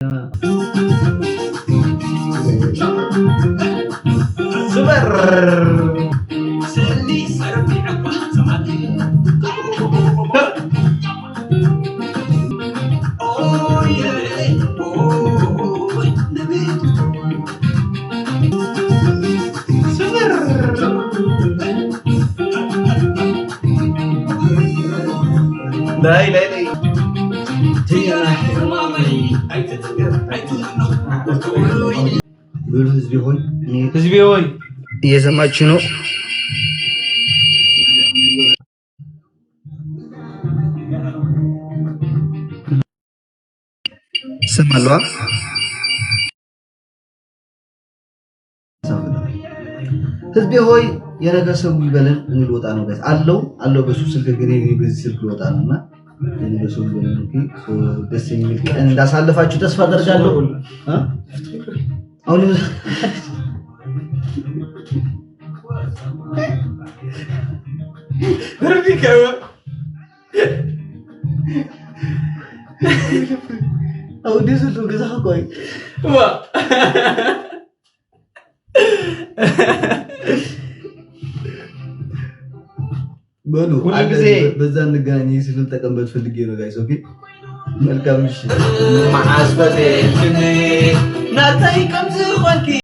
Super. لا ህዝቤ ሆይ እየሰማችሁ ነው? ሰማለዋ ህዝቤ ሆይ የነገ ሰው ይበለን እንልወጣ ነው ጋይስ አለው በሱ ስልክ ግን በዚህ ስልክ ልወጣ ነውና የነገ ሰው ይበለን ደስ የሚል ቀን እንዳሳለፋችሁ ተስፋ አደርጋለሁ። አሁን بربيكوا او ديزل تو غزا كوي وا بلو በዛ እንገናኝ ሲል ተቀምበል ፈልጌ ነው ጋይስ ኦኬ መልካም እሺ ማአስበቴ ናታይ ከምዝ ሆንኪ